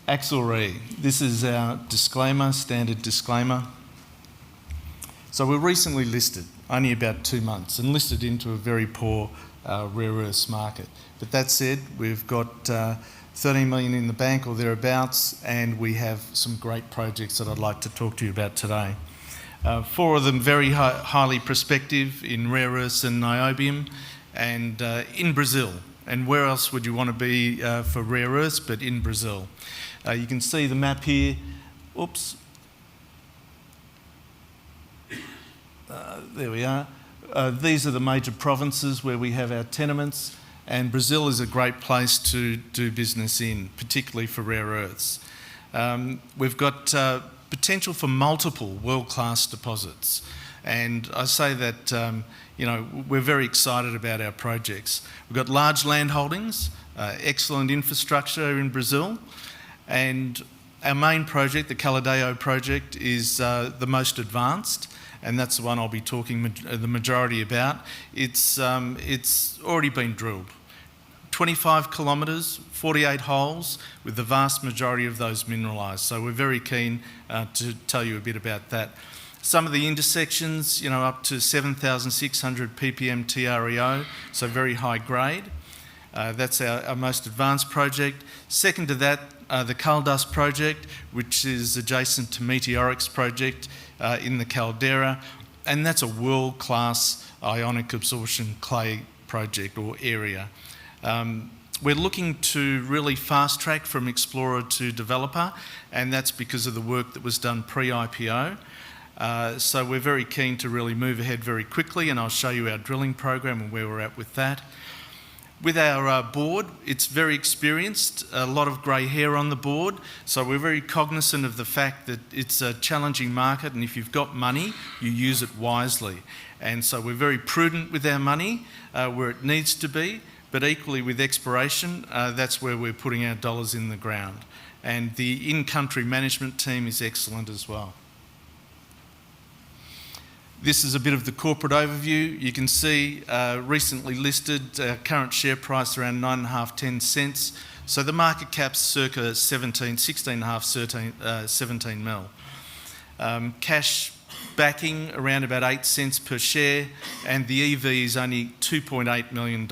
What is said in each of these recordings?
Axel REE. This is our disclaimer, standard disclaimer. So we're recently listed, only about 2 months, and listed into a very poor rare earths market. But that said, we've got 13 million in the bank or thereabouts, and we have some great projects that I'd like to talk to you about today. 4 of them very highly prospective in rare earths and niobium, and in Brazil. And where else would you want to be for rare earths but in Brazil? You can see the map here. Oops. There we are. These are the major provinces where we have our tenements, and Brazil is a great place to do business in, particularly for rare earths. We've got potential for multiple world-class deposits, and I say that we're very excited about our projects. We've got large land holdings, excellent infrastructure in Brazil, and our main project, the Caldeirão project, is the most advanced, and that's the one I'll be talking the majority about. It's already been drilled. 25 kilometres, 48 holes, with the vast majority of those mineralised. So we're very keen to tell you a bit about that. Some of the intersections, up to 7,600 ppm TREO, so very high grade. That's our most advanced project. Second to that, the Caldas project, which is adjacent to Meteoric's project in the caldera, and that's a world-class ionic absorption clay project or area. We're looking to really fast-track from explorer to developer, and that's because of the work that was done pre-IPO. So we're very keen to really move ahead very quickly, and I'll show you our drilling program and where we're at with that. With our board, it's very experienced, a lot of grey hair on the board, so we're very cognizant of the fact that it's a challenging market, and if you've got money, you use it wisely. And so we're very prudent with our money where it needs to be, but equally with exploration, that's where we're putting our dollars in the ground. And the in-country management team is excellent as well. This is a bit of the corporate overview. You can see recently listed, current share price around 9.5, 10 cents. So the market cap's circa 17 mil. Cash backing around about 8 cents per share, and the EV is only $2.8 million.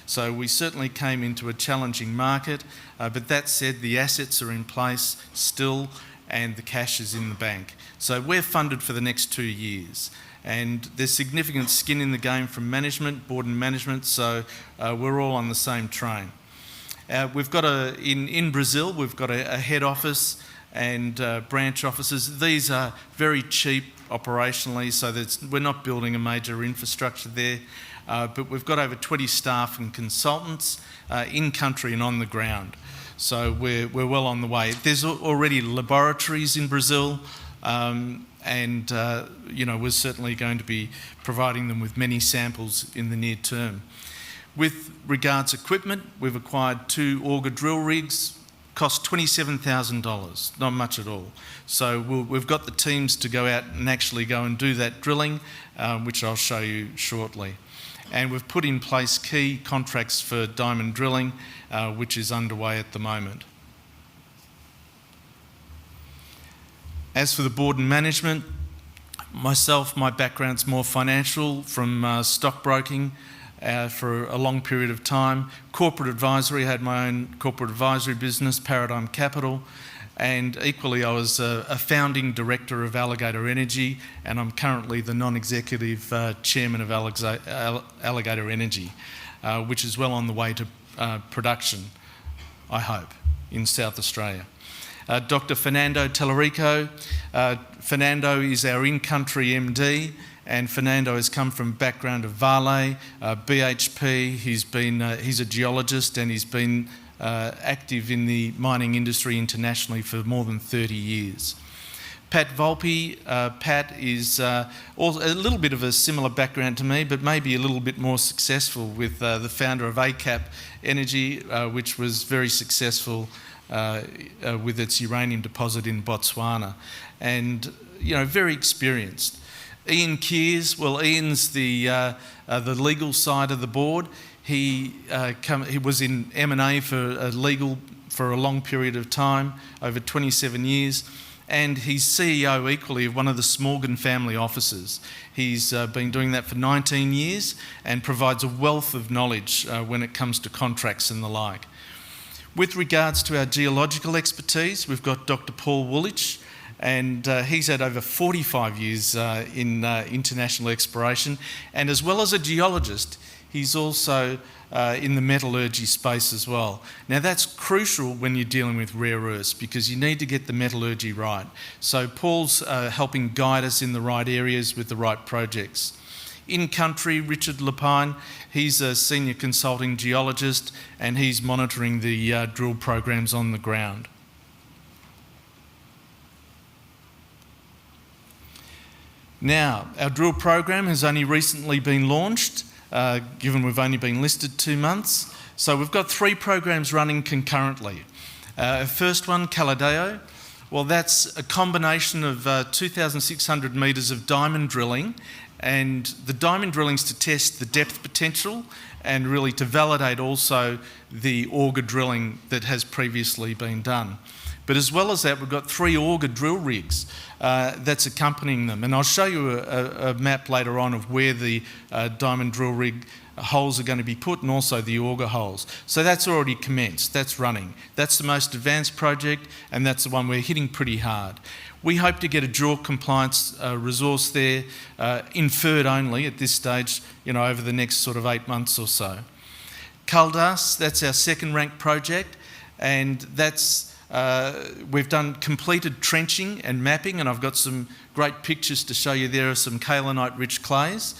So we certainly came into a challenging market, but that said, the assets are in place still, and the cash is in the bank. So we're funded for the next 2 years, and there's significant skin in the game from management, board and management, so we're all on the same train. We've got in Brazil, we've got a head office and branch offices. These are very cheap operationally, so we're not building a major infrastructure there, but we've got over 20 staff and consultants in country and on the ground. So we're well on the way. There's already laboratories in Brazil, and we're certainly going to be providing them with many samples in the near term. With regards equipment, we've acquired 2 auger drill rigs, cost $27,000, not much at all. So we've got the teams to go out and actually go and do that drilling, which I'll show you shortly. And we've put in place key contracts for diamond drilling, which is underway at the moment. As for the board and management, myself, my background's more financial, from stockbroking for a long period of time. Corporate advisory, I had my own corporate advisory business, Paradigm Capital, and equally I was a founding director of Alligator Energy, and I'm currently the non-executive chairman of Alligator Energy, which is well on the way to production, I hope, in South Australia. Dr. Fernando Tellerico. Fernando is our in-country MD, and Fernando has come from a background of Vale, BHP. He's a geologist, and he's been active in the mining industry internationally for more than 30 years. Pat Volpe. Pat is also a little bit of a similar background to me, but maybe a little bit more successful, with the founder of ACAP Energy, which was very successful with its uranium deposit in Botswana, and very experienced. Ian Kears, well, Ian's the legal side of the board. He was in M&A for a legal for a long period of time, over 27 years, and he's CEO equally of one of the Smorgon family offices. He's been doing that for 19 years and provides a wealth of knowledge when it comes to contracts and the like. With regards to our geological expertise, we've got Dr. Paul Woolwich, and he's had over 45 years in international exploration, and as well as a geologist, he's also in the metallurgy space as well. Now that's crucial when you're dealing with rare earths because you need to get the metallurgy right. So Paul's helping guide us in the right areas with the right projects. In country, Richard Lepine, he's a senior consulting geologist and he's monitoring the drill programs on the ground. Now, our drill program has only recently been launched, given we've only been listed 2 months. So we've got 3 programs running concurrently. First one, Caladeo. Well, that's a combination of 2,600 metres of diamond drilling, and the diamond drilling's to test the depth potential and really to validate also the auger drilling that has previously been done. But as well as that, we've got 3 auger drill rigs that's accompanying them. And I'll show you a map later on of where the diamond drill rig holes are going to be put and also the auger holes. So that's already commenced, that's running. That's the most advanced project and that's the one we're hitting pretty hard. We hope to get a JORC compliance resource there, inferred only at this stage, over the next sort of 8 months or so. Caldas, that's our second ranked project, and that's we've done completed trenching and mapping, and I've got some great pictures to show you there of some kaolinite-rich clays,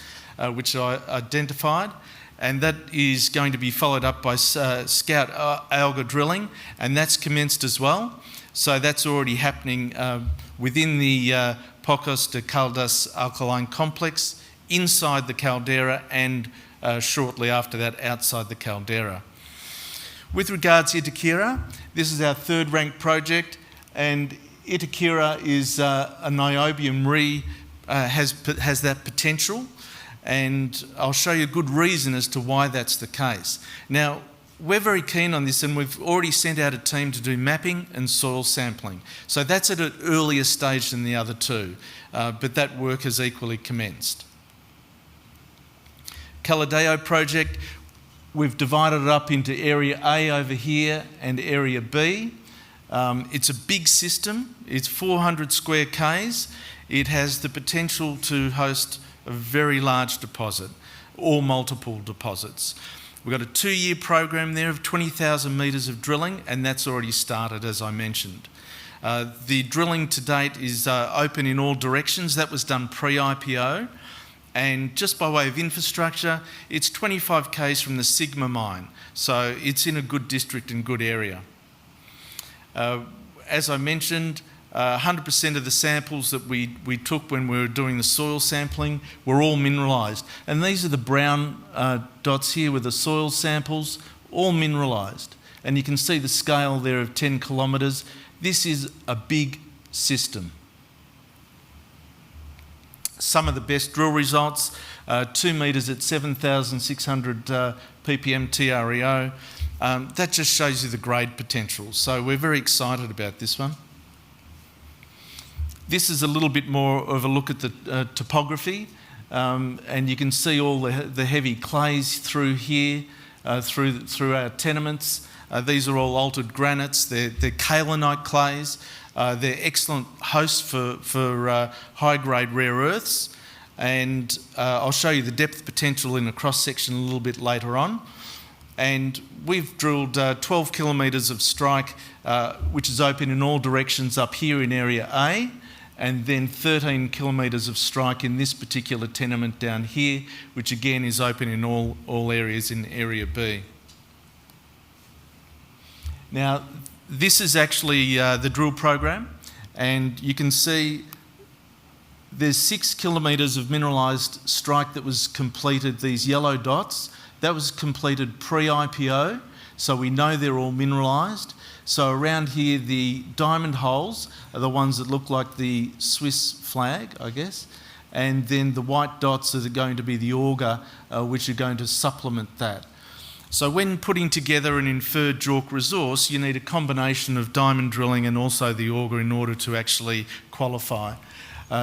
which I identified, and that is going to be followed up by scout auger drilling, and that's commenced as well. So that's already happening within the Pocos de Caldas alkaline complex, inside the caldera, and shortly after that outside the caldera. With regards to Itakira, this is our third ranked project, and Itakira is a niobium REE, has that potential, and I'll show you a good reason as to why that's the case. Now, we're very keen on this, and we've already sent out a team to do mapping and soil sampling. So that's at an earlier stage than the other 2, but that work has equally commenced. Caladeo project, we've divided it up into Area A over here and Area B. It's a big system. It's 400 square Ks. It has the potential to host a very large deposit or multiple deposits. We've got a 2-year program there of 20,000 metres of drilling, and that's already started, as I mentioned. The drilling to date is open in all directions. That was done pre-IPO. And just by way of infrastructure, it's 25 k's from the Sigma mine. So it's in a good district and good area. As I mentioned, 100% of the samples that we took when we were doing the soil sampling were all mineralised. And these are the brown dots here with the soil samples, all mineralised. And you can see the scale there of 10 kilometres. This is a big system. Some of the best drill results, 2 metres at 7,600 ppm TREO. That just shows you the grade potential. So we're very excited about this one. This is a little bit more of a look at the topography, and you can see all the heavy clays through here, through our tenements. These are all altered granites. They're kaolinite clays. They're excellent hosts for high-grade rare earths, and I'll show you the depth potential in a cross-section a little bit later on. And we've drilled 12 kilometres of strike, which is open in all directions up here in Area A, and then 13 kilometres of strike in this particular tenement down here, which again is open in all areas in Area B. Now, this is actually the drill program, and you can see there's 6 kilometres of mineralised strike that was completed, these yellow dots. That was completed pre-IPO, so we know they're all mineralised. So around here, the diamond holes are the ones that look like the Swiss flag, I guess, and then the white dots are going to be the auger, which are going to supplement that. So when putting together an inferred JORC resource, you need a combination of diamond drilling and also the auger in order to actually qualify.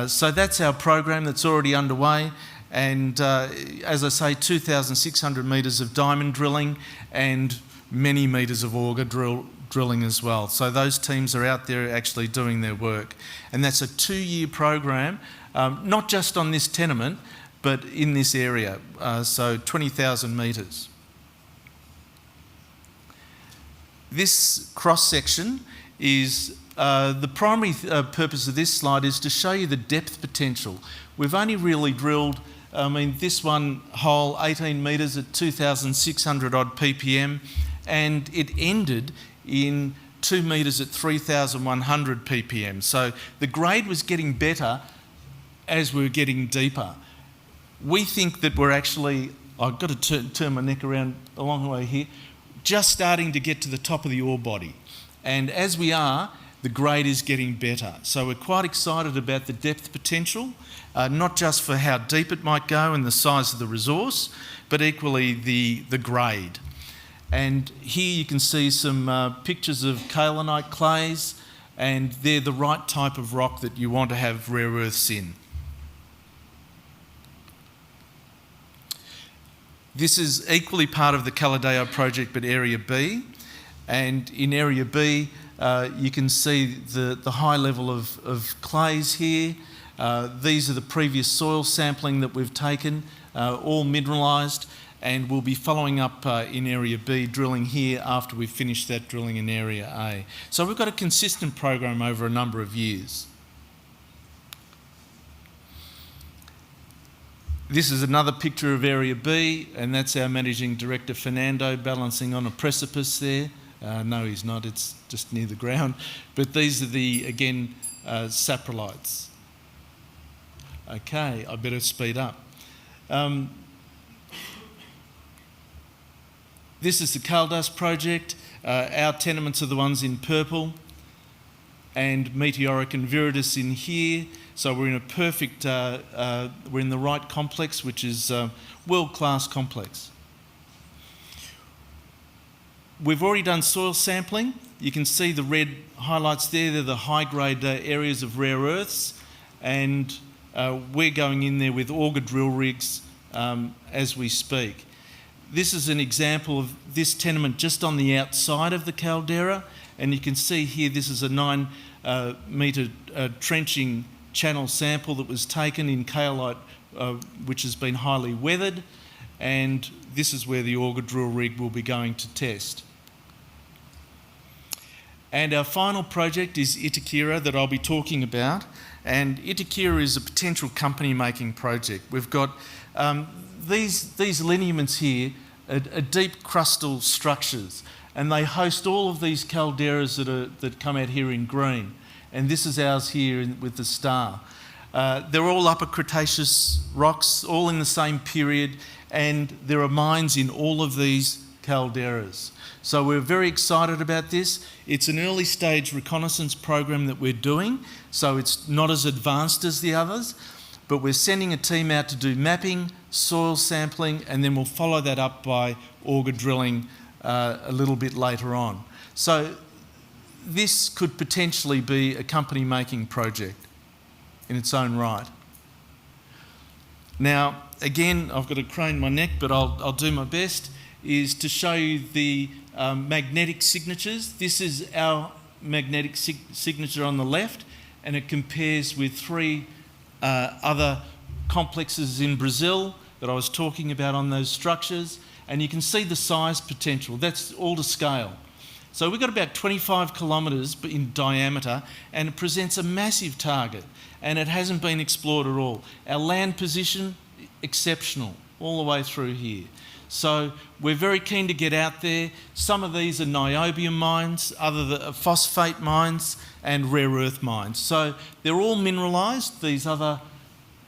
So that's our program that's already underway, and as I say, 2,600 metres of diamond drilling and many metres of auger drilling as well. So those teams are out there actually doing their work. And that's a 2-year program, not just on this tenement, but in this area, so 20,000 metres. This cross-section is, the primary purpose of this slide is to show you the depth potential. We've only really drilled, this one hole 18 metres at 2,600 odd ppm, and it ended in 2 metres at 3,100 ppm. So the grade was getting better as we were getting deeper. We think that we're actually, I've got to turn my neck around a long way here, just starting to get to the top of the ore body. And as we are, the grade is getting better. So we're quite excited about the depth potential, not just for how deep it might go and the size of the resource, but equally the grade. And here you can see some pictures of kaolinite clays, and they're the right type of rock that you want to have rare earths in. This is equally part of the Caladeo project, but Area B. And in Area B, you can see the high level of clays here. These are the previous soil sampling that we've taken, all mineralised, and we'll be following up in Area B, drilling here after we've finished that drilling in Area A. So we've got a consistent program over a number of years. This is another picture of Area B, and that's our Managing Director, Fernando, balancing on a precipice there. No, he's not, it's just near the ground. But these are the, again, saprolites. Okay, I better speed up. This is the coal dust project. Our tenements are the ones in purple, and Meteoric and Viridis in here. So we're in a perfect, we're in the right complex, which is a world-class complex. We've already done soil sampling. You can see the red highlights there. They're the high-grade areas of rare earths, and we're going in there with auger drill rigs as we speak. This is an example of this tenement just on the outside of the caldera, and you can see here this is a 9 metre trenching channel sample that was taken in kaolite, which has been highly weathered, and this is where the auger drill rig will be going to test. And our final project is Itakira that I'll be talking about, and Itakira is a potential company making project. We've got these lineaments here are deep crustal structures, and they host all of these calderas that come out here in green. And this is ours here with the star. They're all Upper Cretaceous rocks, all in the same period, and there are mines in all of these calderas. So we're very excited about this. It's an early stage reconnaissance program that we're doing, so it's not as advanced as the others, but we're sending a team out to do mapping, soil sampling, and then we'll follow that up by auger drilling a little bit later on. So this could potentially be a company making project in its own right. Now, again, I've got to crane my neck, but I'll do my best, is to show you the magnetic signatures. This is our magnetic signature on the left, and it compares with 3 other complexes in Brazil that I was talking about on those structures, and you can see the size potential. That's all to scale. So we've got about 25 kilometres in diameter, and it presents a massive target, and it hasn't been explored at all. Our land position, exceptional, all the way through here. So we're very keen to get out there. Some of these are niobium mines, other phosphate mines, and rare earth mines. So they're all mineralised, these other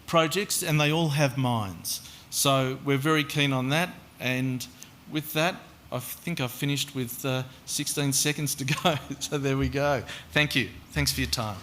projects, and they all have mines. So we're very keen on that, and with that, I think I've finished with 16 seconds to go. So there we go. Thank you. Thanks for your time.